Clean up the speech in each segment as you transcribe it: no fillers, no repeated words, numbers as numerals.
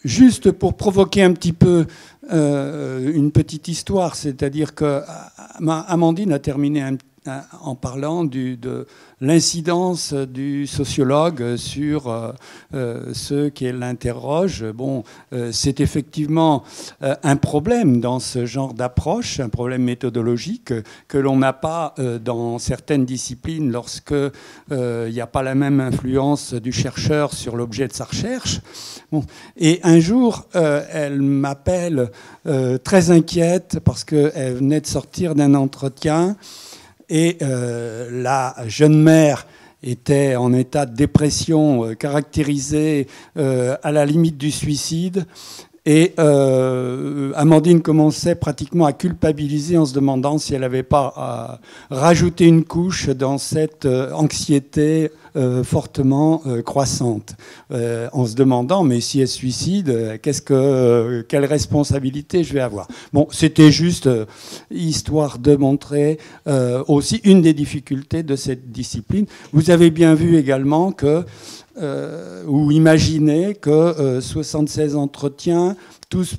juste pour provoquer un petit peu une petite histoire, c'est-à-dire que Amandine a terminé en parlant de l'incidence du sociologue sur ceux qui l'interrogent. Bon, c'est effectivement un problème dans ce genre d'approche, un problème méthodologique que l'on n'a pas dans certaines disciplines lorsque il n'y a pas la même influence du chercheur sur l'objet de sa recherche. Bon. Et un jour, elle m'appelle très inquiète parce qu'elle venait de sortir d'un entretien. Et la jeune mère était en état de dépression caractérisée à la limite du suicide. Et Amandine commençait pratiquement à culpabiliser en se demandant si elle n'avait pas rajouté une couche dans cette anxiété fortement croissante. En se demandant, mais si elle se suicide, quelle responsabilité je vais avoir? Bon, c'était juste histoire de montrer aussi une des difficultés de cette discipline. Vous avez bien vu également que ou imaginez que 76 entretiens, tous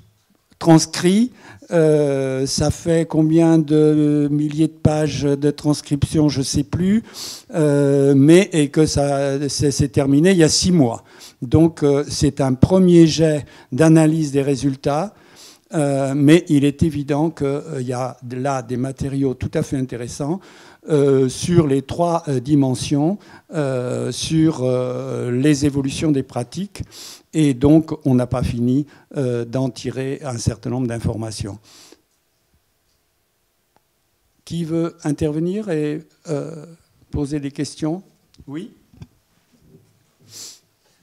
transcrits, ça fait combien de milliers de pages de transcription, je ne sais plus, et que ça s'est terminé il y a 6 mois. Donc c'est un premier jet d'analyse des résultats. Mais il est évident qu'il y a là des matériaux tout à fait intéressants sur les 3 dimensions, sur les évolutions des pratiques, et donc on n'a pas fini d'en tirer un certain nombre d'informations. Qui veut intervenir et poser des questions? Oui.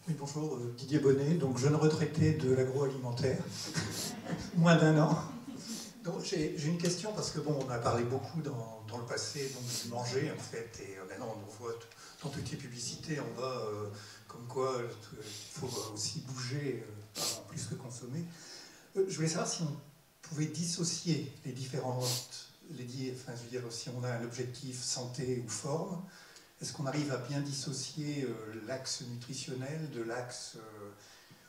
Oui, bonjour, Didier Bonnet, donc jeune retraité de l'agroalimentaire, moins d'1 an. J'ai une question parce que bon, on a parlé beaucoup dans le passé donc, du manger en fait, et maintenant on voit dans toutes les publicités, on va comme quoi il faut aussi bouger plus que consommer. Je voulais savoir si on pouvait dissocier les différentes, je veux dire, si on a un objectif santé ou forme. Est-ce qu'on arrive à bien dissocier l'axe nutritionnel de l'axe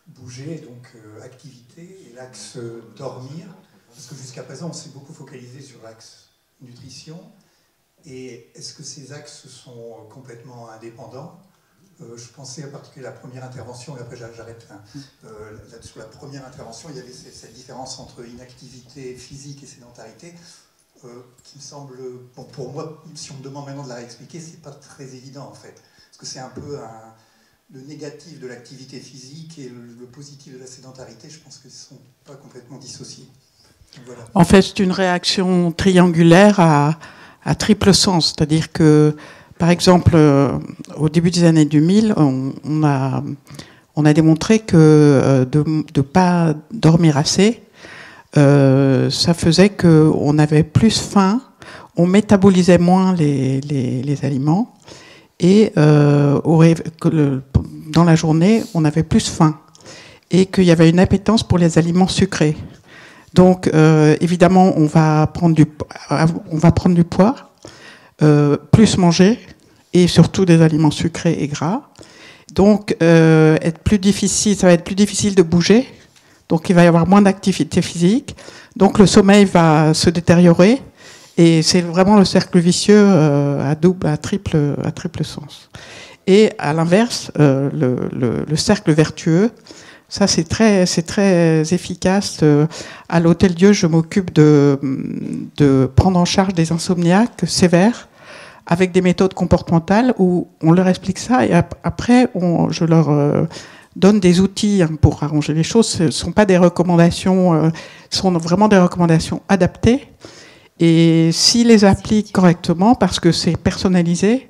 bouger, donc activité, et l'axe dormir? Parce que jusqu'à présent, on s'est beaucoup focalisé sur l'axe nutrition. Et est-ce que ces axes sont complètement indépendants? Je pensais en particulier à la première intervention, et après j'arrête. Sur la première intervention, il y avait cette différence entre inactivité physique et sédentarité. Qui me semble, bon, pour moi, si on me demande maintenant de la réexpliquer, c'est pas très évident en fait. Parce que c'est un peu le négatif de l'activité physique et le positif de la sédentarité, je pense qu'ils ne sont pas complètement dissociés. Voilà. En fait, c'est une réaction triangulaire à triple sens. C'est-à-dire que, par exemple, au début des années 2000, on a démontré que de ne pas dormir assez, ça faisait qu'on avait plus faim, on métabolisait moins les aliments et dans la journée, on avait plus faim et qu'il y avait une appétence pour les aliments sucrés. Donc, évidemment, on va prendre du poids, plus manger et surtout des aliments sucrés et gras. Donc, ça va être plus difficile de bouger. Donc, il va y avoir moins d'activité physique. Donc, le sommeil va se détériorer. Et c'est vraiment le cercle vicieux à triple sens. Et à l'inverse, le cercle vertueux, ça, c'est très efficace. À l'Hôtel Dieu, je m'occupe de prendre en charge des insomniaques sévères avec des méthodes comportementales où on leur explique ça. Et après, je leur donne des outils pour arranger les choses. Ce ne sont pas des recommandations, ce sont vraiment des recommandations adaptées. Et s'ils les appliquent correctement, parce que c'est personnalisé,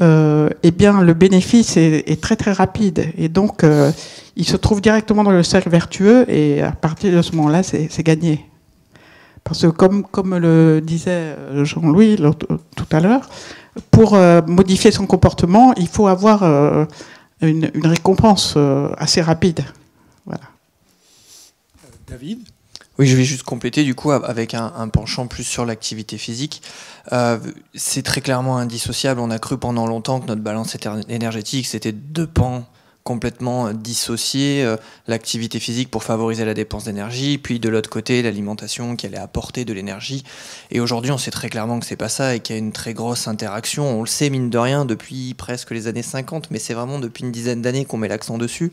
eh bien, le bénéfice est très très rapide. Et donc, ils se trouvent directement dans le cercle vertueux et à partir de ce moment-là, c'est gagné. Parce que comme le disait Jean-Louis tout à l'heure, pour modifier son comportement, il faut avoir une récompense assez rapide. Voilà. David ? Oui, je vais juste compléter du coup avec un penchant plus sur l'activité physique. C'est très clairement indissociable. On a cru pendant longtemps que notre balance énergétique, c'était 2 pans complètement dissocier l'activité physique pour favoriser la dépense d'énergie, puis de l'autre côté l'alimentation qui allait apporter de l'énergie. Et aujourd'hui on sait très clairement que c'est pas ça et qu'il y a une très grosse interaction. On le sait mine de rien depuis presque les années 50, mais c'est vraiment depuis une dizaine d'années qu'on met l'accent dessus.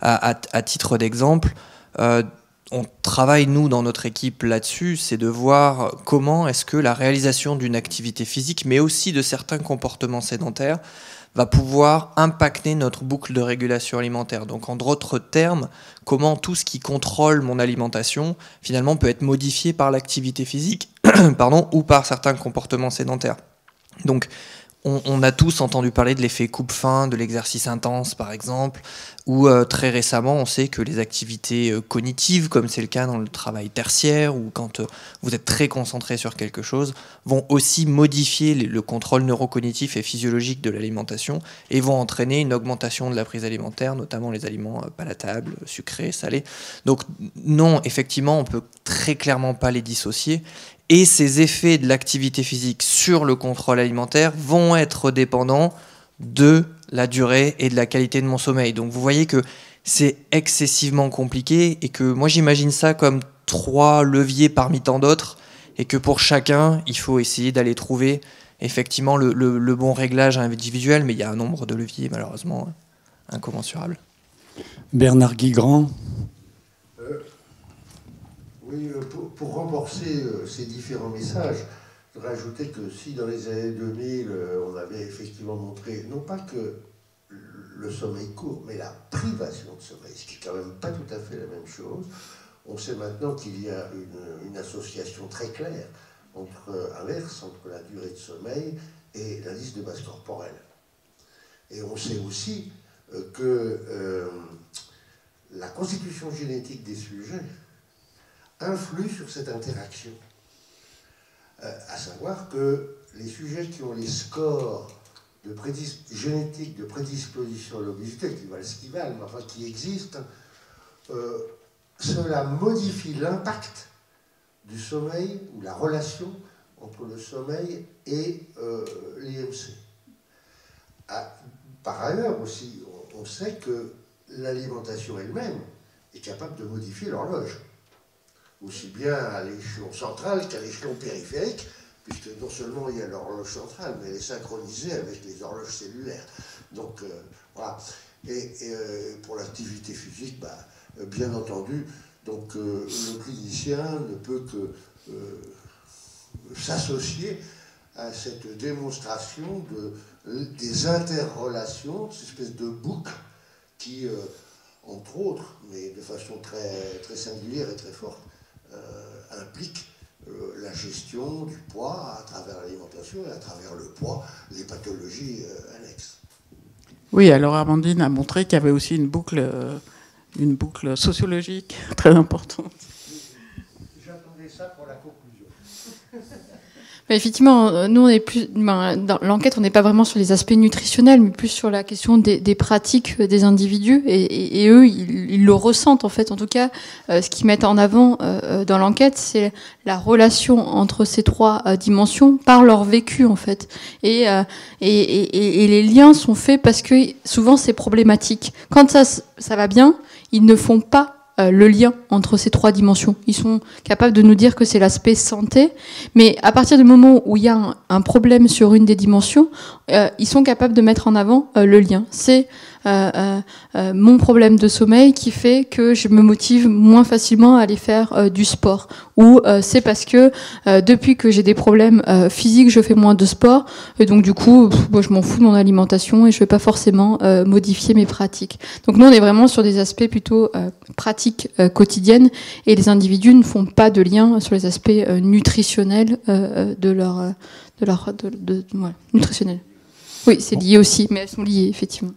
À titre d'exemple, on travaille nous dans notre équipe là-dessus, c'est de voir comment est-ce que la réalisation d'une activité physique, mais aussi de certains comportements sédentaires, va pouvoir impacter notre boucle de régulation alimentaire. Donc en d'autres termes, comment tout ce qui contrôle mon alimentation finalement peut être modifié par l'activité physique ou par certains comportements sédentaires. Donc on a tous entendu parler de l'effet coupe-faim, de l'exercice intense par exemple, ou très récemment on sait que les activités cognitives, comme c'est le cas dans le travail tertiaire, ou quand vous êtes très concentré sur quelque chose, vont aussi modifier le contrôle neurocognitif et physiologique de l'alimentation et vont entraîner une augmentation de la prise alimentaire, notamment les aliments palatables, sucrés, salés. Donc non, effectivement, on peut très clairement pas les dissocier. Et ces effets de l'activité physique sur le contrôle alimentaire vont être dépendants de la durée et de la qualité de mon sommeil. Donc vous voyez que c'est excessivement compliqué et que moi j'imagine ça comme 3 leviers parmi tant d'autres et que pour chacun, il faut essayer d'aller trouver effectivement le bon réglage individuel, mais il y a un nombre de leviers malheureusement incommensurables. Bernard Guigrand. Oui, pour renforcer ces différents messages, je voudrais ajouter que si dans les années 2000, on avait effectivement montré, non pas que le sommeil court, mais la privation de sommeil, ce qui n'est quand même pas tout à fait la même chose, on sait maintenant qu'il y a une association très claire entre la durée de sommeil et l'indice de masse corporelle. Et on sait aussi que la constitution génétique des sujets influe sur cette interaction. À savoir que les sujets qui ont les scores génétiques de prédisposition à l'obésité, qui valent ce qu'ils valent, mais enfin qui existent, cela modifie l'impact du sommeil ou la relation entre le sommeil et l'IMC. Par ailleurs aussi, on sait que l'alimentation elle-même est capable de modifier l'horloge, aussi bien à l'échelon central qu'à l'échelon périphérique, puisque non seulement il y a l'horloge centrale, mais elle est synchronisée avec les horloges cellulaires. Donc voilà. Et pour l'activité physique, bien entendu, donc, le clinicien ne peut que s'associer à cette démonstration des interrelations, cette espèce de boucle qui, entre autres, mais de façon très, très singulière et très forte, implique la gestion du poids à travers l'alimentation et à travers le poids, les pathologies annexes. Oui, alors Amandine a montré qu'il y avait aussi une boucle sociologique très importante. J'attendais ça pour la conclusion. Mais effectivement, nous, on est plus, dans l'enquête, on n'est pas vraiment sur les aspects nutritionnels, mais plus sur la question des pratiques des individus. Et eux, ils le ressentent, en fait. En tout cas, ce qu'ils mettent en avant dans l'enquête, c'est la relation entre ces 3 dimensions par leur vécu, en fait. Et les liens sont faits parce que souvent, c'est problématique. Quand ça va bien, ils ne font pas le lien entre ces 3 dimensions. Ils sont capables de nous dire que c'est l'aspect santé, mais à partir du moment où il y a un problème sur une des dimensions, ils sont capables de mettre en avant le lien. C'est mon problème de sommeil qui fait que je me motive moins facilement à aller faire du sport. Ou c'est parce que depuis que j'ai des problèmes physiques, je fais moins de sport. Et donc du coup, moi, je m'en fous de mon alimentation et je vais pas forcément modifier mes pratiques. Donc nous, on est vraiment sur des aspects plutôt pratiques quotidiennes et les individus ne font pas de lien sur les aspects nutritionnels nutritionnels. Oui, c'est lié aussi, mais elles sont liées, effectivement.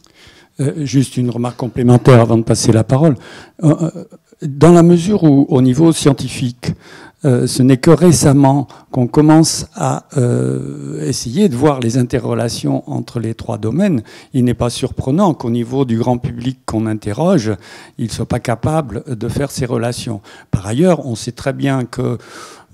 Juste une remarque complémentaire avant de passer la parole. Dans la mesure où, au niveau scientifique, ce n'est que récemment qu'on commence à essayer de voir les interrelations entre les trois domaines. Il n'est pas surprenant qu'au niveau du grand public qu'on interroge, il ne soit pas capable de faire ces relations. Par ailleurs, on sait très bien que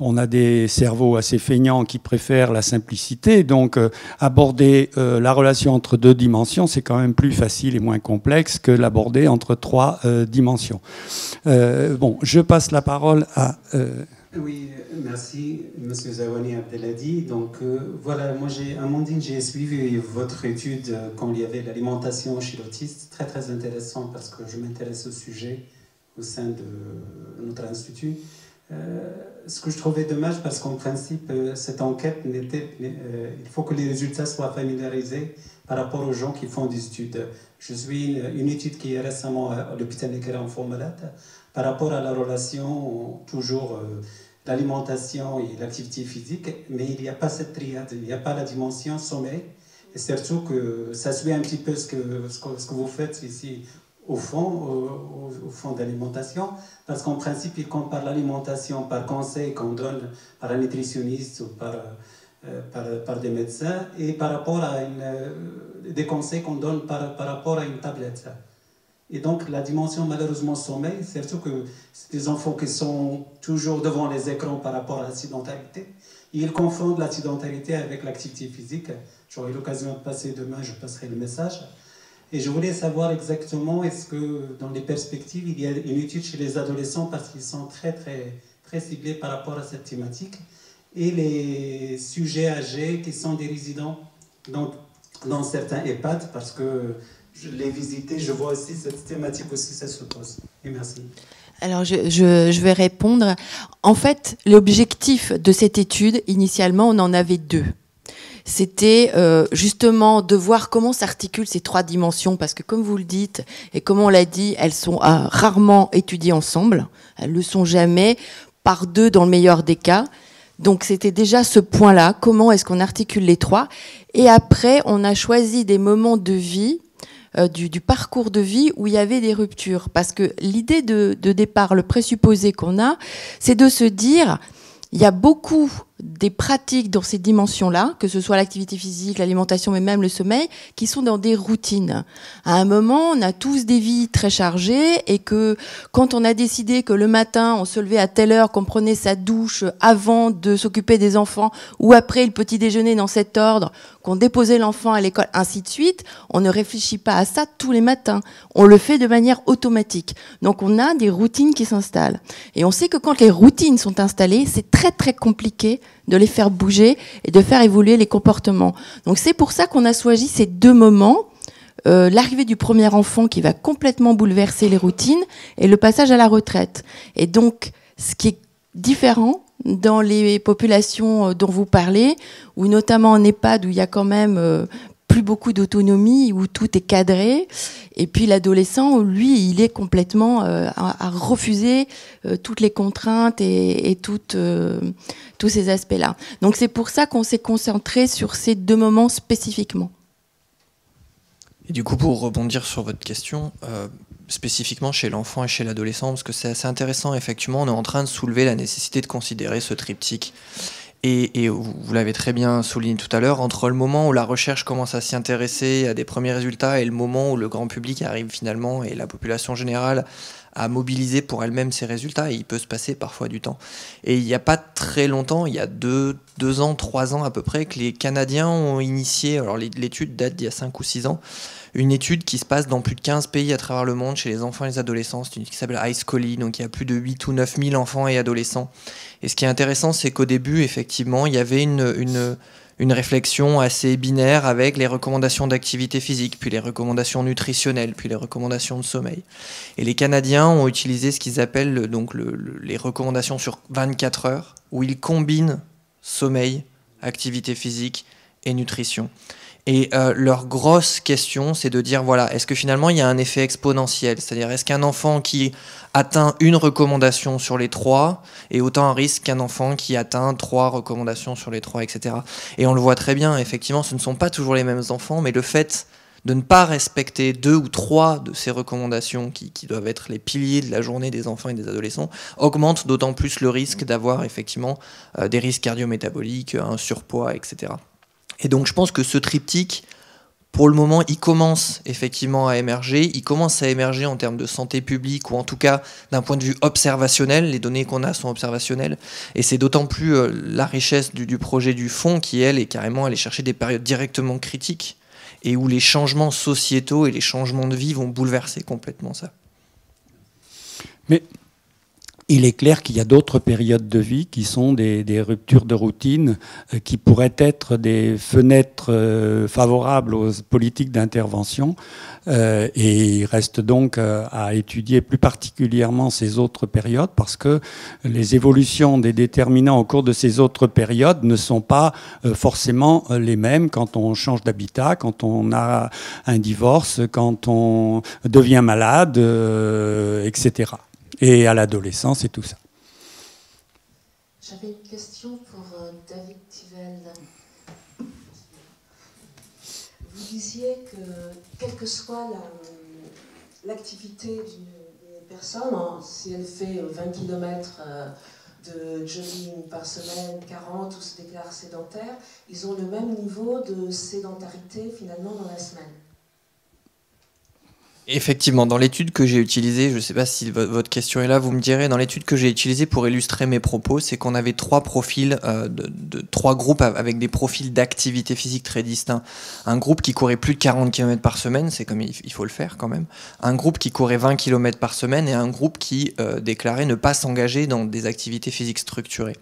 on a des cerveaux assez feignants qui préfèrent la simplicité, donc aborder la relation entre deux dimensions, c'est quand même plus facile et moins complexe que l'aborder entre trois dimensions. Bon, je passe la parole à... Oui, merci, Monsieur Zawani Abdelhadi. Donc voilà, moi Amandine, j'ai suivi votre étude quand il y avait l'alimentation chez l'autisme, très très intéressant parce que je m'intéresse au sujet au sein de notre institut. Ce que je trouvais dommage, parce qu'en principe, cette enquête, il faut que les résultats soient familiarisés par rapport aux gens qui font des études. Je suis une étude qui est récemment à l'hôpital Necker Enfants Malades par rapport à la relation, toujours l'alimentation et l'activité physique, mais il n'y a pas cette triade, il n'y a pas la dimension sommeil, et surtout que ça suit un petit peu ce que vous faites ici au fond d'alimentation, parce qu'en principe, il compare l'alimentation par conseil qu'on donne par un nutritionniste ou par des médecins, et par rapport à des conseils qu'on donne par rapport à une tablette. Et donc, la dimension, malheureusement, sommeil, surtout que c'est des enfants qui sont toujours devant les écrans par rapport à la sédentarité. Ils confondent la sédentarité avec l'activité physique. J'aurai l'occasion de passer demain, je passerai le message. Et je voulais savoir exactement, est-ce que dans les perspectives, il y a une étude chez les adolescents, parce qu'ils sont très, très, très ciblés par rapport à cette thématique, et les sujets âgés qui sont des résidents dans certains EHPAD, parce que je l'ai visité, je vois aussi cette thématique aussi, ça se pose. Et merci. Alors, je vais répondre. En fait, l'objectif de cette étude, initialement, on en avait deux. C'était justement de voir comment s'articulent ces trois dimensions, parce que comme vous le dites, et comme on l'a dit, elles sont rarement étudiées ensemble, elles ne le sont jamais, par deux dans le meilleur des cas. Donc c'était déjà ce point-là, comment est-ce qu'on articule les trois. Et après, on a choisi des moments de vie, du parcours de vie où il y avait des ruptures. Parce que l'idée de départ, le présupposé qu'on a, c'est de se dire, il y a beaucoup des pratiques dans ces dimensions-là, que ce soit l'activité physique, l'alimentation, mais même le sommeil, qui sont dans des routines. À un moment, on a tous des vies très chargées et que quand on a décidé que le matin, on se levait à telle heure, qu'on prenait sa douche avant de s'occuper des enfants ou après le petit déjeuner dans cet ordre, qu'on déposait l'enfant à l'école, ainsi de suite, on ne réfléchit pas à ça tous les matins. On le fait de manière automatique. Donc on a des routines qui s'installent. Et on sait que quand les routines sont installées, c'est très très compliqué de les faire bouger et de faire évoluer les comportements. Donc c'est pour ça qu'on a choisi ces deux moments, l'arrivée du premier enfant qui va complètement bouleverser les routines et le passage à la retraite. Et donc, ce qui est différent dans les populations dont vous parlez, ou notamment en EHPAD où il y a quand même plus beaucoup d'autonomie, où tout est cadré, et puis l'adolescent, lui, il est complètement à refuser toutes les contraintes et tous ces aspects-là. Donc c'est pour ça qu'on s'est concentré sur ces deux moments spécifiquement. Et du coup, pour rebondir sur votre question, spécifiquement chez l'enfant et chez l'adolescent, parce que c'est assez intéressant, effectivement, on est en train de soulever la nécessité de considérer ce triptyque. Et vous l'avez très bien souligné tout à l'heure, entre le moment où la recherche commence à s'y intéresser à des premiers résultats et le moment où le grand public arrive finalement et la population générale à mobiliser pour elle-même ces résultats, et il peut se passer parfois du temps. Et il n'y a pas très longtemps, il y a 2 ans, 3 ans à peu près, que les Canadiens ont initié, alors l'étude date d'il y a 5 ou 6 ans, une étude qui se passe dans plus de 15 pays à travers le monde chez les enfants et les adolescents. C'est une étude qui s'appelle IceColli, donc il y a plus de 8 ou 9 000 enfants et adolescents. Et ce qui est intéressant, c'est qu'au début, effectivement, il y avait une réflexion assez binaire avec les recommandations d'activité physique, puis les recommandations nutritionnelles, puis les recommandations de sommeil. Et les Canadiens ont utilisé ce qu'ils appellent donc les recommandations sur 24 heures, où ils combinent sommeil, activité physique et nutrition. Et leur grosse question, c'est de dire, voilà, est-ce que finalement il y a un effet exponentiel ? C'est-à-dire, est-ce qu'un enfant qui atteint une recommandation sur les 3 est autant à risque qu'un enfant qui atteint 3 recommandations sur les 3, etc. Et on le voit très bien, effectivement, ce ne sont pas toujours les mêmes enfants, mais le fait de ne pas respecter 2 ou 3 de ces recommandations qui doivent être les piliers de la journée des enfants et des adolescents, augmente d'autant plus le risque d'avoir effectivement des risques cardio-métaboliques, un surpoids, etc. Et donc je pense que ce triptyque, pour le moment, il commence effectivement à émerger. Il commence à émerger en termes de santé publique, ou en tout cas d'un point de vue observationnel. Les données qu'on a sont observationnelles. Et c'est d'autant plus la richesse du projet du fonds qui, elle, est carrément aller chercher des périodes directement critiques et où les changements sociétaux et les changements de vie vont bouleverser complètement ça. Mais il est clair qu'il y a d'autres périodes de vie qui sont des ruptures de routine qui pourraient être des fenêtres favorables aux politiques d'intervention. Et il reste donc à étudier plus particulièrement ces autres périodes parce que les évolutions des déterminants au cours de ces autres périodes ne sont pas forcément les mêmes quand on change d'habitat, quand on a un divorce, quand on devient malade, etc. Et à l'adolescence et tout ça. J'avais une question pour David Tivell. Vous disiez que, quelle que soit l'activité d'une personne, si elle fait 20 km de jogging par semaine, 40 ou se déclare sédentaire, ils ont le même niveau de sédentarité finalement dans la semaine. Effectivement, dans l'étude que j'ai utilisée, je ne sais pas si votre question est là, vous me direz, dans l'étude que j'ai utilisée pour illustrer mes propos, c'est qu'on avait 3 profils, 3 groupes avec des profils d'activité physique très distincts. Un groupe qui courait plus de 40 km par semaine, c'est comme il faut le faire quand même. Un groupe qui courait 20 km par semaine et un groupe qui déclarait ne pas s'engager dans des activités physiques structurées.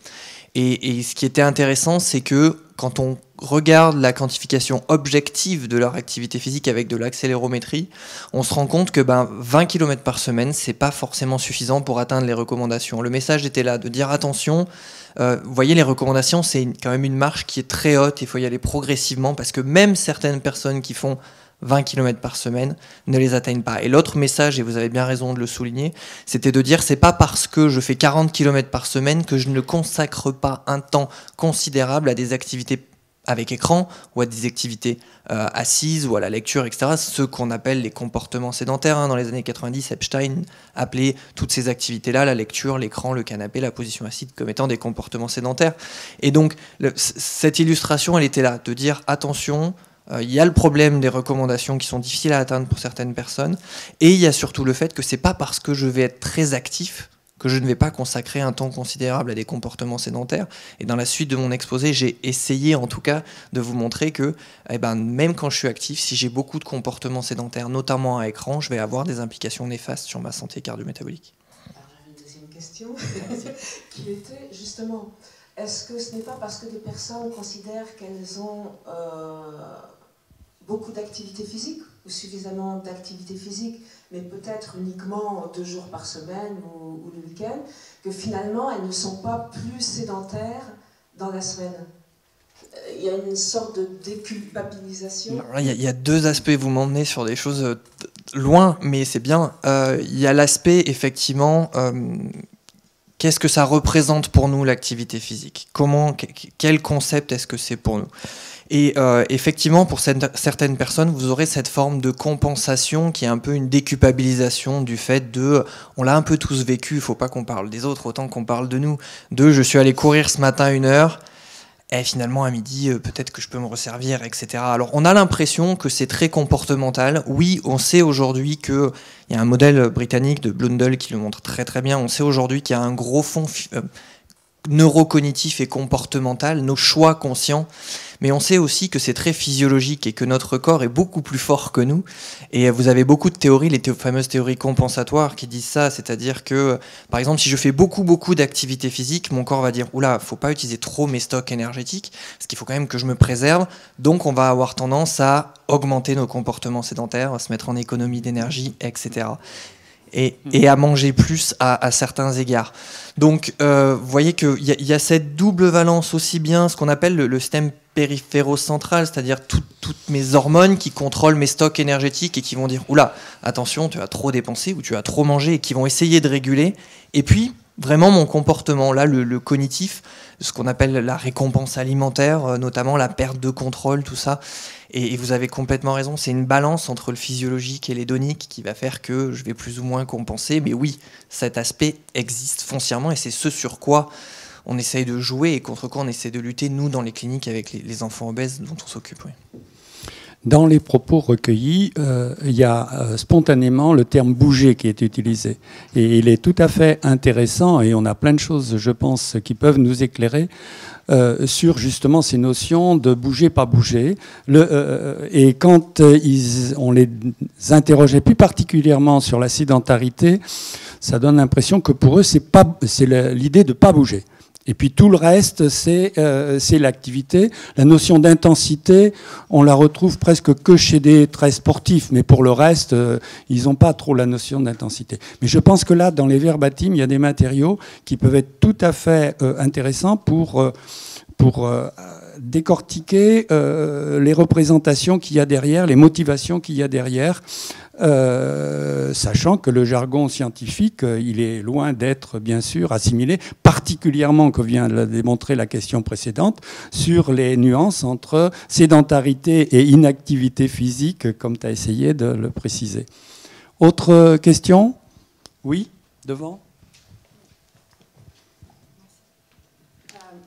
Et ce qui était intéressant, c'est que quand on regarde la quantification objective de leur activité physique avec de l'accélérométrie, on se rend compte que 20 km par semaine, c'est pas forcément suffisant pour atteindre les recommandations. Le message était là, de dire attention, vous voyez, les recommandations, c'est quand même une marche qui est très haute, il faut y aller progressivement, parce que même certaines personnes qui font 20 km par semaine ne les atteignent pas. Et l'autre message, et vous avez bien raison de le souligner, c'était de dire c'est pas parce que je fais 40 km par semaine que je ne consacre pas un temps considérable à des activités avec écran ou à des activités assises ou à la lecture, etc. Ce qu'on appelle les comportements sédentaires. Dans les années 90, Epstein appelait toutes ces activités-là, la lecture, l'écran, le canapé, la position assise, comme étant des comportements sédentaires. Et donc, cette illustration, elle était là, de dire attention, il y a le problème des recommandations qui sont difficiles à atteindre pour certaines personnes, et il y a surtout le fait que c'est pas parce que je vais être très actif que je ne vais pas consacrer un temps considérable à des comportements sédentaires. Et dans la suite de mon exposé, j'ai essayé en tout cas de vous montrer que même quand je suis actif, si j'ai beaucoup de comportements sédentaires, notamment à écran, je vais avoir des implications néfastes sur ma santé cardio-métabolique. Alors j'avais une deuxième question qui était justement, est-ce que ce n'est pas parce que des personnes considèrent qu'elles ont beaucoup d'activité physique ou suffisamment d'activité physique, mais peut-être uniquement 2 jours par semaine ou le week-end, que finalement elles ne sont pas plus sédentaires dans la semaine? Il y a une sorte de déculpabilisation. Il y a 2 aspects, vous m'emmenez sur des choses loin, mais c'est bien. Il y a l'aspect, effectivement, qu'est-ce que ça représente pour nous l'activité physique? Quel concept est-ce que c'est pour nous? Et effectivement, pour certaines personnes, vous aurez cette forme de compensation qui est un peu une déculpabilisation du fait de, on l'a un peu tous vécu, il ne faut pas qu'on parle des autres autant qu'on parle de nous. Je suis allé courir ce matin 1 heure, et finalement à midi, peut-être que je peux me resservir, etc. Alors on a l'impression que c'est très comportemental. Oui, on sait aujourd'hui qu'il y a un modèle britannique de Blundell qui le montre très très bien. On sait aujourd'hui qu'il y a un gros fond neurocognitif et comportemental, nos choix conscients, mais on sait aussi que c'est très physiologique et que notre corps est beaucoup plus fort que nous. Et vous avez beaucoup de théories, les fameuses théories compensatoires qui disent ça, c'est-à-dire que, par exemple, si je fais beaucoup d'activités physiques, mon corps va dire « Oula, faut pas utiliser trop mes stocks énergétiques, parce qu'il faut quand même que je me préserve », donc on va avoir tendance à augmenter nos comportements sédentaires, à se mettre en économie d'énergie, etc. Et à manger plus à certains égards. Donc, vous voyez qu'il y a cette double valence aussi bien, ce qu'on appelle le système périphéro-central, c'est-à-dire toutes mes hormones qui contrôlent mes stocks énergétiques et qui vont dire « Oula, attention, tu as trop dépensé ou tu as trop mangé » et qui vont essayer de réguler. Et puis, vraiment mon comportement. Là, le cognitif, ce qu'on appelle la récompense alimentaire, notamment la perte de contrôle, tout ça. Et vous avez complètement raison, c'est une balance entre le physiologique et l'hédonique qui va faire que je vais plus ou moins compenser. Mais oui, cet aspect existe foncièrement et c'est ce sur quoi on essaye de jouer et contre quoi on essaie de lutter, nous, dans les cliniques, avec les enfants obèses dont on s'occupe. Oui. Dans les propos recueillis, il y a spontanément le terme « bouger » qui est utilisé. Et il est tout à fait intéressant, et on a plein de choses, je pense, qui peuvent nous éclairer sur justement ces notions de bouger, pas bouger. Et quand on les interrogeait plus particulièrement sur la sédentarité, ça donne l'impression que pour eux, c'est l'idée de ne pas bouger. Et puis tout le reste, c'est l'activité. La notion d'intensité, on la retrouve presque que chez des traits sportifs, mais pour le reste, ils n'ont pas trop la notion d'intensité. Mais je pense que là, dans les verbatims, il y a des matériaux qui peuvent être tout à fait intéressants pour décortiquer les représentations qu'il y a derrière, les motivations qu'il y a derrière, sachant que le jargon scientifique, il est loin d'être, bien sûr, assimilé, particulièrement, comme vient de le démontrer la question précédente, sur les nuances entre sédentarité et inactivité physique, comme tu as essayé de le préciser. Autre question ? Oui, devant ?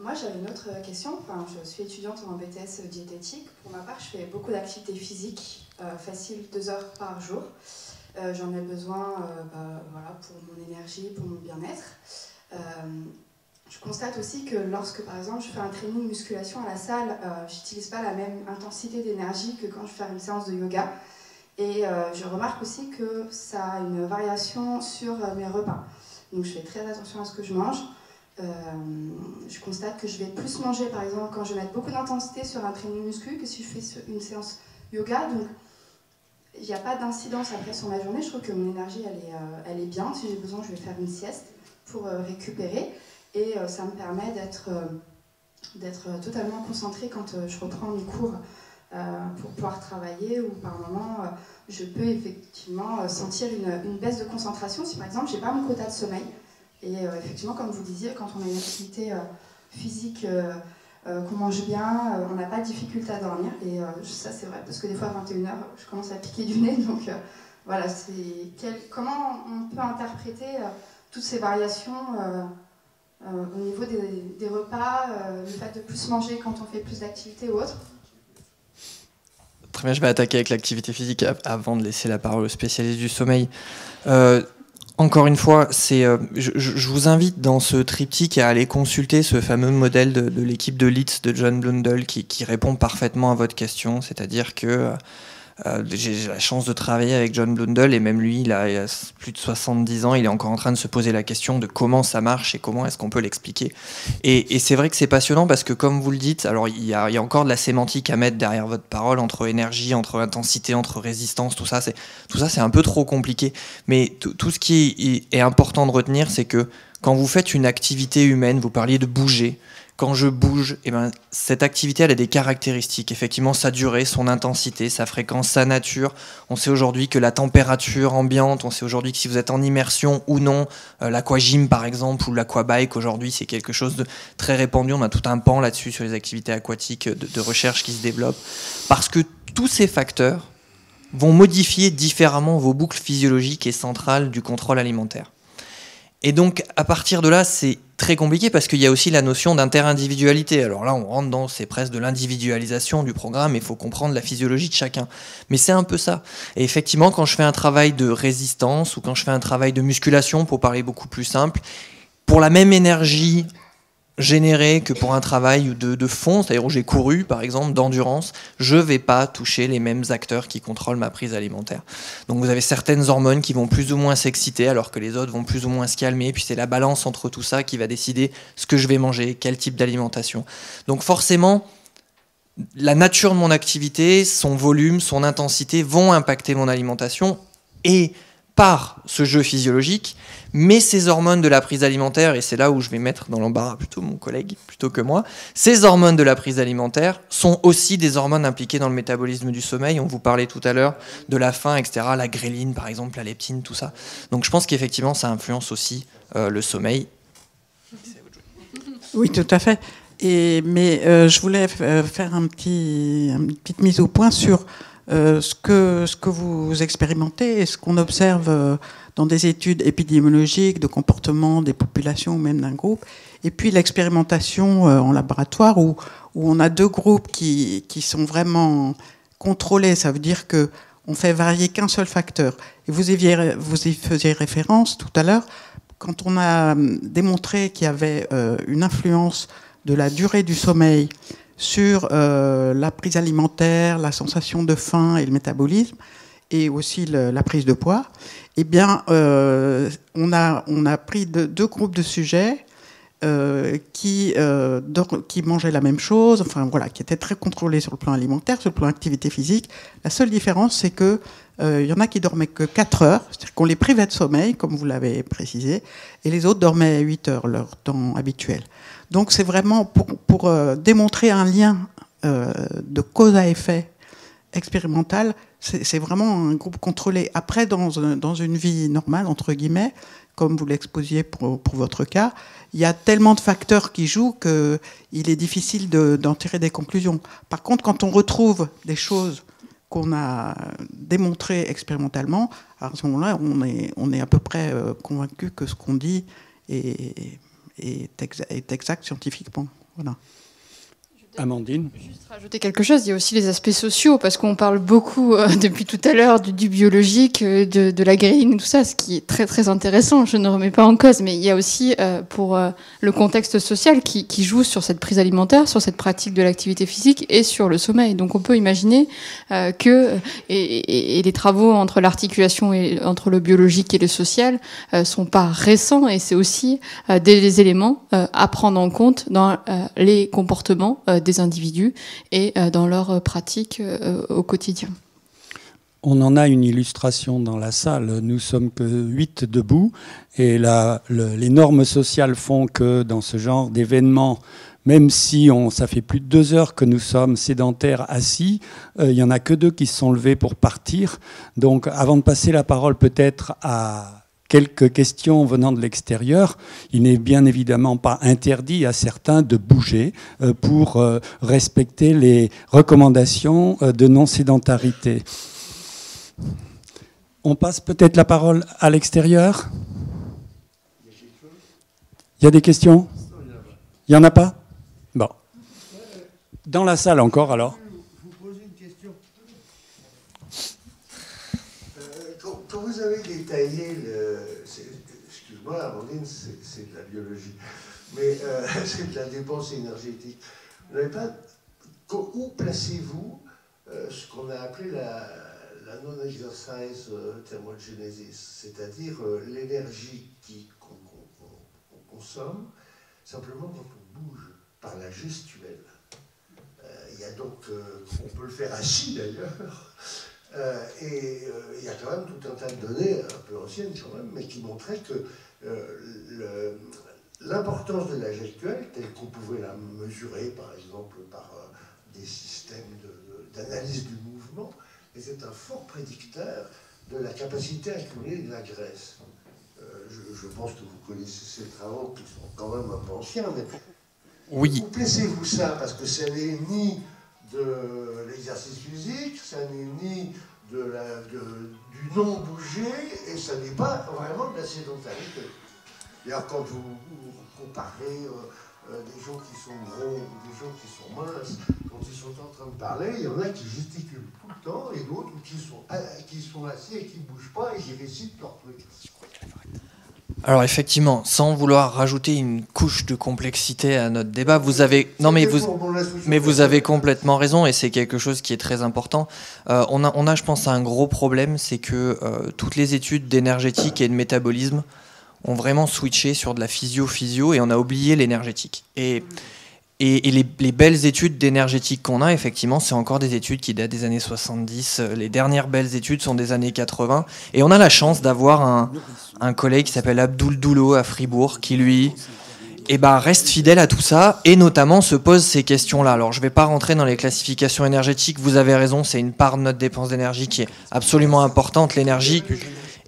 Moi, j'avais une autre question. Enfin, je suis étudiante en BTS diététique. Pour ma part, je fais beaucoup d'activités physiques, faciles, 2 heures par jour. J'en ai besoin voilà, pour mon énergie, pour mon bien-être. Je constate aussi que lorsque, par exemple, je fais un training de musculation à la salle, je n'utilise pas la même intensité d'énergie que quand je fais une séance de yoga. Et je remarque aussi que ça a une variation sur mes repas. Donc, je fais très attention à ce que je mange. Je constate que je vais plus manger, par exemple, quand je vais mettre beaucoup d'intensité sur un training muscu que si je fais une séance yoga. Donc, il n'y a pas d'incidence après sur ma journée. Je trouve que mon énergie, elle est bien. Si j'ai besoin, je vais faire une sieste pour récupérer. Et ça me permet d'être totalement concentrée quand je reprends mes cours pour pouvoir travailler. Ou par moment, je peux effectivement sentir une baisse de concentration. Si par exemple, je n'ai pas mon quota de sommeil. Et effectivement, comme vous disiez, quand on a une activité physique, qu'on mange bien, on n'a pas de difficulté à dormir. Et ça, c'est vrai, parce que des fois, à 21h, je commence à piquer du nez. Donc voilà, comment on peut interpréter toutes ces variations au niveau des repas, le fait de plus manger quand on fait plus d'activité ou autre? Très bien, je vais attaquer avec l'activité physique avant de laisser la parole au spécialiste du sommeil. Encore une fois, je vous invite dans ce triptyque à aller consulter ce fameux modèle de l'équipe de Leeds de John Blundell qui répond parfaitement à votre question. C'est-à-dire que j'ai la chance de travailler avec John Blundell et même lui, il a plus de 70 ans, il est encore en train de se poser la question de comment ça marche et comment est-ce qu'on peut l'expliquer. Et c'est vrai que c'est passionnant parce que comme vous le dites, alors il y a encore de la sémantique à mettre derrière votre parole, entre énergie, entre intensité, entre résistance, tout ça c'est un peu trop compliqué. Mais tout ce qui est important de retenir, c'est que quand vous faites une activité humaine, vous parliez de bouger. Quand je bouge, cette activité elle a des caractéristiques. Effectivement, sa durée, son intensité, sa fréquence, sa nature. On sait aujourd'hui que la température ambiante, on sait aujourd'hui que si vous êtes en immersion ou non, l'aquagym par exemple ou l'aquabike aujourd'hui, c'est quelque chose de très répandu. On a tout un pan là-dessus sur les activités aquatiques de recherche qui se développent. Parce que tous ces facteurs vont modifier différemment vos boucles physiologiques et centrales du contrôle alimentaire. Et donc, à partir de là, c'est très compliqué parce qu'il y a aussi la notion d'inter-individualité. Alors là, on rentre dans, c'est presque de l'individualisation du programme, il faut comprendre la physiologie de chacun. Mais c'est un peu ça. Et effectivement, quand je fais un travail de résistance ou quand je fais un travail de musculation, pour parler beaucoup plus simple, pour la même énergie générée que pour un travail de fond, c'est-à-dire où j'ai couru, par exemple, d'endurance, je ne vais pas toucher les mêmes acteurs qui contrôlent ma prise alimentaire. Donc vous avez certaines hormones qui vont plus ou moins s'exciter, alors que les autres vont plus ou moins se calmer, puis c'est la balance entre tout ça qui va décider ce que je vais manger, quel type d'alimentation. Donc forcément, la nature de mon activité, son volume, son intensité vont impacter mon alimentation, et par ce jeu physiologique, mais ces hormones de la prise alimentaire, et c'est là où je vais mettre dans l'embarras plutôt mon collègue plutôt que moi, ces hormones de la prise alimentaire sont aussi des hormones impliquées dans le métabolisme du sommeil. On vous parlait tout à l'heure de la faim, etc., la gréline par exemple, la leptine, tout ça. Donc je pense qu'effectivement ça influence aussi le sommeil, Oui, tout à fait. Mais je voulais faire une petite mise au point sur ce que vous expérimentez et ce qu'on observe dans des études épidémiologiques de comportement des populations ou même d'un groupe, et puis l'expérimentation en laboratoire où on a deux groupes qui sont vraiment contrôlés. Ça veut dire que on fait varier qu'un seul facteur. Et vous y faisiez référence tout à l'heure, quand on a démontré qu'il y avait une influence de la durée du sommeil sur la prise alimentaire, la sensation de faim et le métabolisme, et aussi la prise de poids, eh bien, on a pris deux groupes de sujets qui mangeaient la même chose, enfin voilà, qui étaient très contrôlés sur le plan alimentaire, sur le plan activité physique. La seule différence, c'est que y en a qui dormaient que 4 heures, c'est-à-dire qu'on les privait de sommeil, comme vous l'avez précisé, et les autres dormaient 8 heures, leur temps habituel. Donc c'est vraiment pour démontrer un lien de cause à effet expérimental. C'est vraiment un groupe contrôlé. Après, dans une vie normale, entre guillemets, comme vous l'exposiez pour votre cas, il y a tellement de facteurs qui jouent qu'il est difficile d'en tirer des conclusions. Par contre, quand on retrouve des choses qu'on a démontrées expérimentalement, à ce moment-là, on est à peu près convaincu que ce qu'on dit est exact scientifiquement. Voilà. Amandine ? Juste rajouter quelque chose, il y a aussi les aspects sociaux, parce qu'on parle beaucoup depuis tout à l'heure du biologique, de la green, tout ça, ce qui est très très intéressant, je ne remets pas en cause, mais il y a aussi pour le contexte social qui joue sur cette prise alimentaire, sur cette pratique de l'activité physique et sur le sommeil. Donc on peut imaginer que les travaux entre l'articulation et entre le biologique et le social sont pas récents, et c'est aussi des éléments à prendre en compte dans les comportements des individus et dans leurs pratiques au quotidien. On en a une illustration dans la salle. Nous sommes que 8 debout et les normes sociales font que dans ce genre d'événement, même si ça fait plus de 2 heures que nous sommes sédentaires assis, il n'y en a que 2 qui se sont levés pour partir. Donc avant de passer la parole peut-être à quelques questions venant de l'extérieur, il n'est bien évidemment pas interdit à certains de bouger pour respecter les recommandations de non-sédentarité. On passe peut-être la parole à l'extérieur. Il y a des questions ? Il n'y en a pas ? Bon. Dans la salle encore alors ? Quand vous avez détaillé excuse-moi, Amandine, c'est de la biologie, mais c'est de la dépense énergétique. Vous n'avez pas, où placez-vous ce qu'on a appelé la non-exercise thermogenesis, c'est-à-dire l'énergie qu'on consomme simplement quand on bouge par la gestuelle. Il y a donc, on peut le faire assis d'ailleurs. Et il y a quand même tout un tas de données, un peu anciennes quand même, mais qui montraient que l'importance de la gestuelle, telle qu'on pouvait la mesurer par exemple par des systèmes d'analyse du mouvement, était un fort prédicteur de la capacité à accumuler de la graisse. Je pense que vous connaissez ces travaux qui sont quand même un peu anciens, mais oui. Où placez-vous ça? Parce que ça n'est ni de l'exercice physique, ça n'est ni du non-bouger, et ça n'est pas vraiment de la sédentarité. D'ailleurs, quand vous comparez des gens qui sont gros ou des gens qui sont minces, quand ils sont en train de parler, il y en a qui gesticulent tout le temps, et d'autres qui sont assis et qui ne bougent pas et qui récitent leur truc. Alors effectivement, sans vouloir rajouter une couche de complexité à notre débat, vous avez complètement raison, et c'est quelque chose qui est très important. On a, je pense, un gros problème, c'est que toutes les études d'énergétique et de métabolisme ont vraiment switché sur de la physio, et on a oublié l'énergétique. Et les belles études d'énergétique qu'on a, effectivement, c'est encore des études qui datent des années 70. Les dernières belles études sont des années 80. Et on a la chance d'avoir un collègue qui s'appelle Abdoul Doulo à Fribourg, qui lui reste fidèle à tout ça, et notamment se pose ces questions-là. Alors je ne vais pas rentrer dans les classifications énergétiques, vous avez raison, c'est une part de notre dépense d'énergie qui est absolument importante, l'énergie.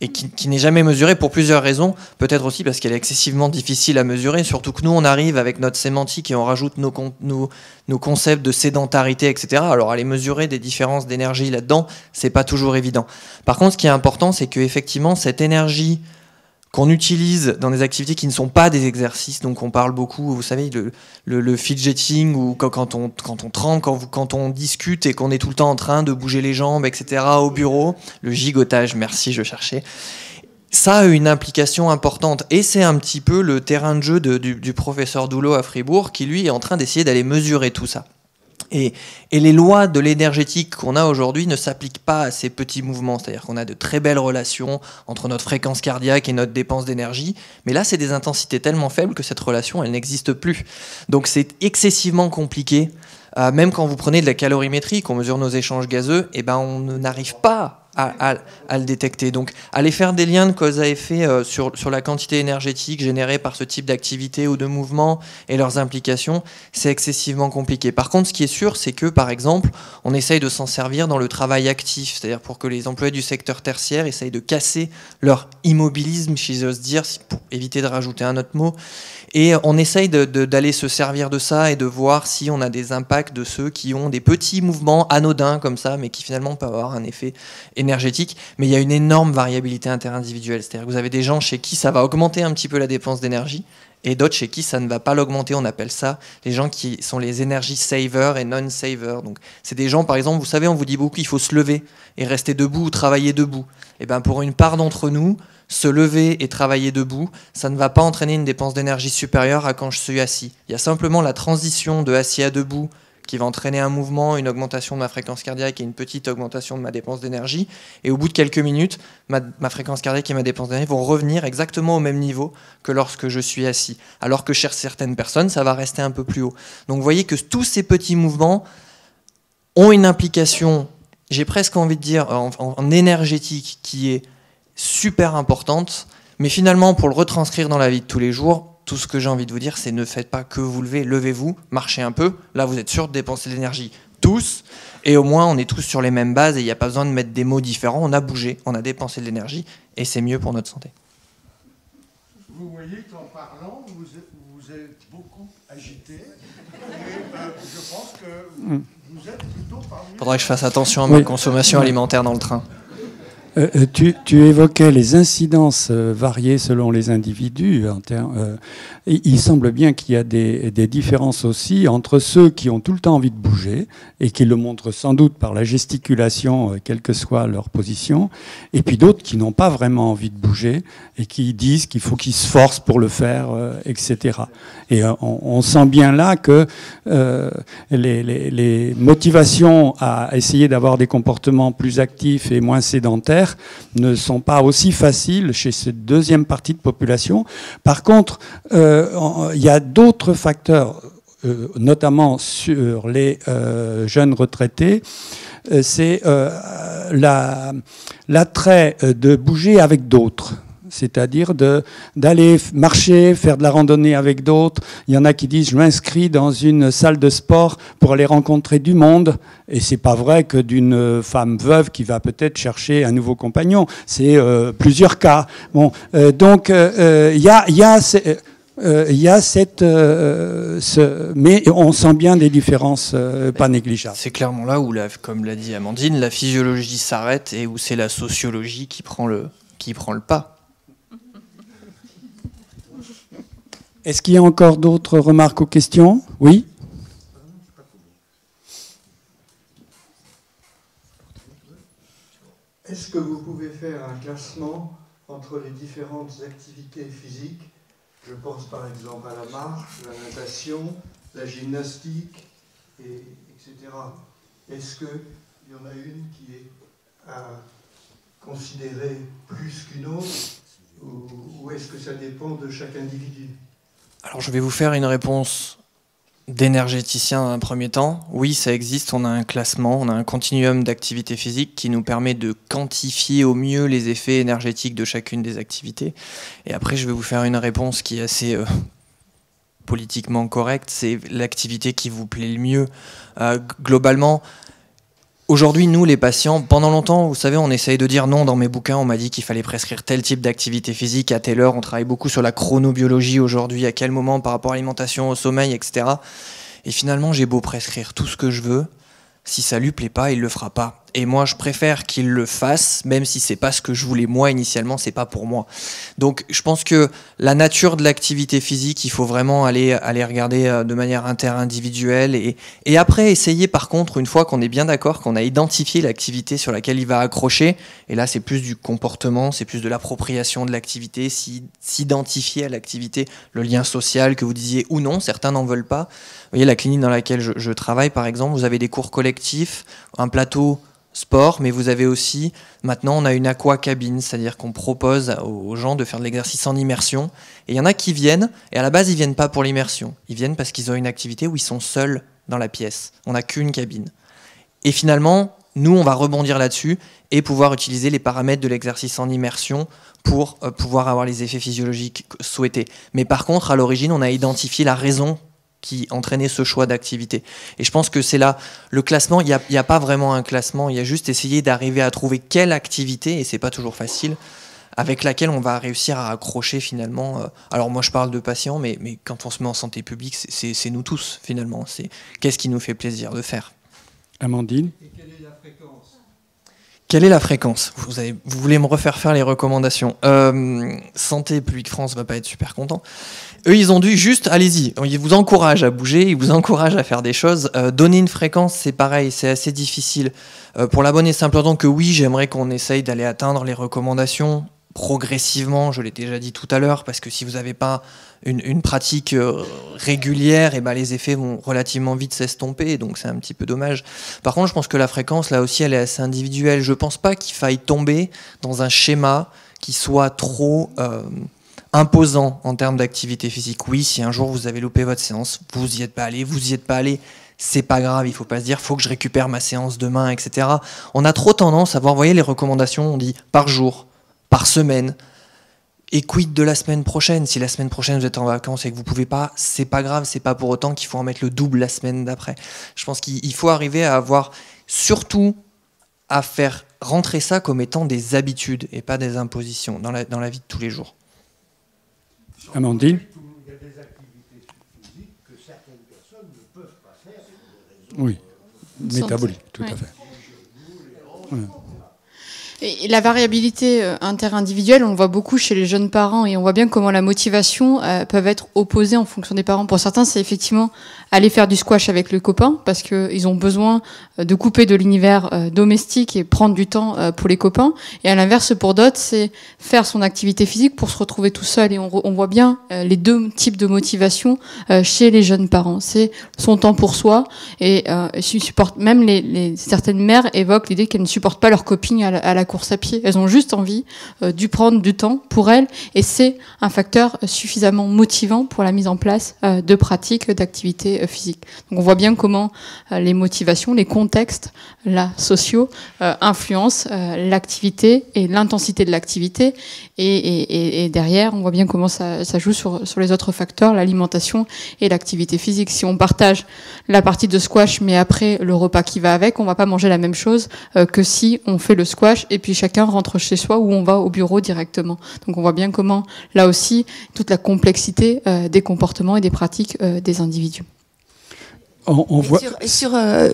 et qui n'est jamais mesurée pour plusieurs raisons. Peut-être aussi parce qu'elle est excessivement difficile à mesurer, surtout que nous, on arrive avec notre sémantique et on rajoute nos concepts de sédentarité, etc. Alors, aller mesurer des différences d'énergie là-dedans, c'est pas toujours évident. Par contre, ce qui est important, c'est qu'effectivement, cette énergie qu'on utilise dans des activités qui ne sont pas des exercices, donc on parle beaucoup, vous savez, le fidgeting, ou quand on trempe, quand on discute et qu'on est tout le temps en train de bouger les jambes, etc., au bureau, le gigotage, merci, je cherchais, ça a une implication importante, et c'est un petit peu le terrain de jeu du professeur Doulot à Fribourg, qui lui est en train d'essayer d'aller mesurer tout ça. Et les lois de l'énergétique qu'on a aujourd'hui ne s'appliquent pas à ces petits mouvements. C'est-à-dire qu'on a de très belles relations entre notre fréquence cardiaque et notre dépense d'énergie. Mais là, c'est des intensités tellement faibles que cette relation, elle n'existe plus. Donc c'est excessivement compliqué. Même quand vous prenez de la calorimétrie, qu'on mesure nos échanges gazeux, eh ben, on n'arrive pas à le détecter. Donc, aller faire des liens de cause à effet sur la quantité énergétique générée par ce type d'activité ou de mouvement et leurs implications, c'est excessivement compliqué. Par contre, ce qui est sûr, c'est que, par exemple, on essaye de s'en servir dans le travail actif, c'est-à-dire pour que les employés du secteur tertiaire essayent de casser leur immobilisme, si j'ose dire, pour éviter de rajouter un autre mot. Et on essaye d'aller se servir de ça et de voir si on a des impacts de ceux qui ont des petits mouvements anodins comme ça, mais qui finalement peuvent avoir un effet énergétique. Mais il y a une énorme variabilité interindividuelle. C'est-à-dire que vous avez des gens chez qui ça va augmenter un petit peu la dépense d'énergie et d'autres chez qui ça ne va pas l'augmenter. On appelle ça les gens qui sont les energy savers et non-savers. Donc c'est des gens, par exemple, vous savez, on vous dit beaucoup qu'il faut se lever et rester debout ou travailler debout. Et ben pour une part d'entre nous, se lever et travailler debout, ça ne va pas entraîner une dépense d'énergie supérieure à quand je suis assis. Il y a simplement la transition de assis à debout qui va entraîner un mouvement, une augmentation de ma fréquence cardiaque et une petite augmentation de ma dépense d'énergie. Et au bout de quelques minutes, ma fréquence cardiaque et ma dépense d'énergie vont revenir exactement au même niveau que lorsque je suis assis. Alors que chez certaines personnes, ça va rester un peu plus haut. Donc vous voyez que tous ces petits mouvements ont une implication, j'ai presque envie de dire, en énergétique qui est super importante, mais finalement pour le retranscrire dans la vie de tous les jours, tout ce que j'ai envie de vous dire, c'est ne faites pas que vous lever, levez-vous, marchez un peu, là vous êtes sûr de dépenser de l'énergie tous, et au moins on est tous sur les mêmes bases et il n'y a pas besoin de mettre des mots différents, on a bougé, on a dépensé de l'énergie et c'est mieux pour notre santé. Vous voyez qu'en parlant, vous êtes beaucoup agité et je pense que vous êtes plutôt parmi... Faudrait que je fasse attention à ma consommation alimentaire dans le train. Tu évoquais les incidences variées selon les individus. Il semble bien qu'il y a des différences aussi entre ceux qui ont tout le temps envie de bouger et qui le montrent sans doute par la gesticulation, quelle que soit leur position, et puis d'autres qui n'ont pas vraiment envie de bouger et qui disent qu'il faut qu'ils se forcent pour le faire, etc. Et on sent bien là que les motivations à essayer d'avoir des comportements plus actifs et moins sédentaires ne sont pas aussi faciles chez cette deuxième partie de population. Par contre, il y a d'autres facteurs, notamment sur les jeunes retraités, c'est l'attrait de bouger avec d'autres. C'est-à-dire d'aller marcher, faire de la randonnée avec d'autres. Il y en a qui disent « je m'inscris dans une salle de sport pour aller rencontrer du monde ». Et c'est pas vrai que d'une femme veuve qui va peut-être chercher un nouveau compagnon. C'est plusieurs cas. Bon, donc il y a cette... mais on sent bien des différences pas négligeables. C'est clairement là où, comme l'a dit Amandine, la physiologie s'arrête et où c'est la sociologie qui prend le pas. Est-ce qu'il y a encore d'autres remarques ou questions? Oui? Est-ce que vous pouvez faire un classement entre les différentes activités physiques? Je pense par exemple à la marche, la natation, la gymnastique, etc. Est-ce qu'il y en a une qui est à considérer plus qu'une autre, ou est-ce que ça dépend de chaque individu? Alors je vais vous faire une réponse d'énergéticien dans un premier temps. Oui, ça existe, on a un classement, on a un continuum d'activités physiques qui nous permet de quantifier au mieux les effets énergétiques de chacune des activités. Et après, je vais vous faire une réponse qui est assez politiquement correcte, c'est l'activité qui vous plaît le mieux. Globalement, Aujourd'hui, nous, les patients, pendant longtemps, vous savez, on essaye de dire non. Dans mes bouquins, on m'a dit qu'il fallait prescrire tel type d'activité physique à telle heure. On travaille beaucoup sur la chronobiologie aujourd'hui, à quel moment par rapport à l'alimentation, au sommeil, etc. Et finalement, j'ai beau prescrire tout ce que je veux, si ça lui plaît pas, il le fera pas. Et moi, je préfère qu'il le fasse, même si c'est pas ce que je voulais moi initialement, c'est pas pour moi. Donc, je pense que la nature de l'activité physique, il faut vraiment aller regarder de manière interindividuelle et après essayer, par contre, une fois qu'on est bien d'accord, qu'on a identifié l'activité sur laquelle il va accrocher, et là, c'est plus du comportement, c'est plus de l'appropriation de l'activité, s'identifier à l'activité, le lien social que vous disiez ou non, certains n'en veulent pas. Vous voyez, la clinique dans laquelle je travaille, par exemple, vous avez des cours collectifs, un plateau sport, mais vous avez aussi, maintenant on a une aqua-cabine, c'est-à-dire qu'on propose aux gens de faire de l'exercice en immersion, et il y en a qui viennent, et à la base ils viennent pas pour l'immersion, ils viennent parce qu'ils ont une activité où ils sont seuls dans la pièce, on n'a qu'une cabine. Et finalement, nous on va rebondir là-dessus, et pouvoir utiliser les paramètres de l'exercice en immersion pour pouvoir avoir les effets physiologiques souhaités. Mais par contre, à l'origine, on a identifié la raison qui entraînait ce choix d'activité. Et je pense que c'est là, le classement, il n'y a pas vraiment un classement, il y a juste essayer d'arriver à trouver quelle activité, et c'est pas toujours facile, avec laquelle on va réussir à accrocher finalement. Alors moi je parle de patients, mais quand on se met en santé publique, c'est nous tous finalement. C'est qu'est-ce qui nous fait plaisir de faire. Amandine ? Et quelle est la fréquence ? Quelle est la fréquence ? Vous voulez me refaire faire les recommandations. Santé publique France va pas être super content. Eux, ils ont dû juste, allez-y, ils vous encouragent à bouger, ils vous encouragent à faire des choses. Donner une fréquence, c'est pareil, c'est assez difficile. Pour la bonne et simple raison que oui, j'aimerais qu'on essaye d'aller atteindre les recommandations progressivement, je l'ai déjà dit tout à l'heure, parce que si vous n'avez pas une pratique régulière, et ben les effets vont relativement vite s'estomper, donc c'est un petit peu dommage. Par contre, je pense que la fréquence, là aussi, elle est assez individuelle. Je ne pense pas qu'il faille tomber dans un schéma qui soit trop imposant en termes d'activité physique. Oui, si un jour vous avez loupé votre séance, vous n'y êtes pas allé, c'est pas grave, il faut pas se dire faut que je récupère ma séance demain, etc. On a trop tendance à voir, vous voyez les recommandations, on dit par jour, par semaine, et quid de la semaine prochaine. Si la semaine prochaine vous êtes en vacances et que vous pouvez pas, c'est pas grave, c'est pas pour autant qu'il faut en mettre le double la semaine d'après. Je pense qu'il faut arriver à avoir, surtout à faire rentrer ça comme étant des habitudes et pas des impositions dans la vie de tous les jours. Amandine ? Il y a des activités physiques que certaines personnes ne peuvent pas faire pour des raisons Oui, métabolique, tout à fait. Ouais. Et la variabilité interindividuelle, on le voit beaucoup chez les jeunes parents et on voit bien comment la motivation peuvent être opposées en fonction des parents. Pour certains, c'est effectivement aller faire du squash avec le copain parce qu'ils ont besoin de couper de l'univers domestique et prendre du temps pour les copains. Et à l'inverse, pour d'autres, c'est faire son activité physique pour se retrouver tout seul. Et on voit bien les deux types de motivation chez les jeunes parents. C'est son temps pour soi et même certaines mères évoquent l'idée qu'elles ne supportent pas leur copine à la course à pied. Elles ont juste envie de prendre du temps pour elles et c'est un facteur suffisamment motivant pour la mise en place de pratiques d'activité physique. Donc on voit bien comment les motivations, les contextes sociaux influencent l'activité et l'intensité de l'activité et derrière on voit bien comment ça joue sur les autres facteurs, l'alimentation et l'activité physique. Si on partage la partie de squash mais après le repas qui va avec, on va pas manger la même chose que si on fait le squash et puis chacun rentre chez soi ou on va au bureau directement. Donc on voit bien comment, là aussi, toute la complexité des comportements et des pratiques des individus. On voit...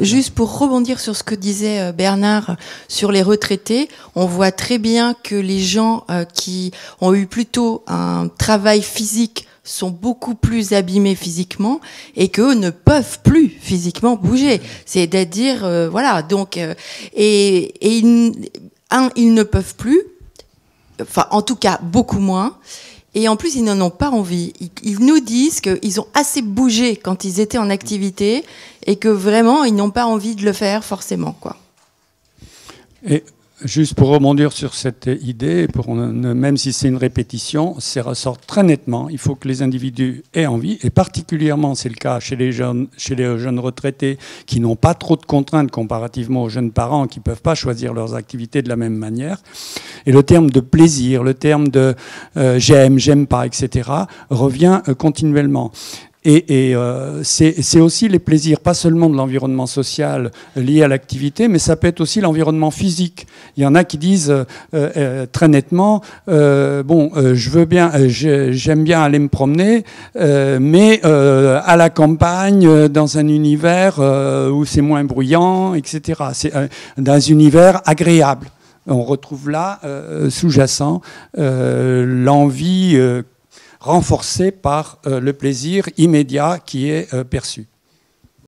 juste pour rebondir sur ce que disait Bernard sur les retraités, on voit très bien que les gens qui ont eu plutôt un travail physique sont beaucoup plus abîmés physiquement et qu'eux ne peuvent plus physiquement bouger. C'est-à-dire, voilà, donc, ils ne peuvent plus, enfin en tout cas beaucoup moins, et en plus ils n'en ont pas envie. Ils nous disent qu'ils ont assez bougé quand ils étaient en activité et que vraiment ils n'ont pas envie de le faire forcément, quoi. Et juste pour rebondir sur cette idée, même si c'est une répétition, ça ressort très nettement. Il faut que les individus aient envie, et particulièrement c'est le cas chez les jeunes retraités qui n'ont pas trop de contraintes comparativement aux jeunes parents qui ne peuvent pas choisir leurs activités de la même manière. Et le terme de plaisir, le terme de j'aime pas, etc., revient continuellement. Et c'est aussi les plaisirs, pas seulement de l'environnement social lié à l'activité, mais ça peut être aussi l'environnement physique. Il y en a qui disent très nettement, je veux bien, j'aime bien aller me promener, mais à la campagne, dans un univers où c'est moins bruyant, etc. C'est dans un univers agréable. On retrouve là, sous-jacent, l'envie renforcée par le plaisir immédiat qui est perçu.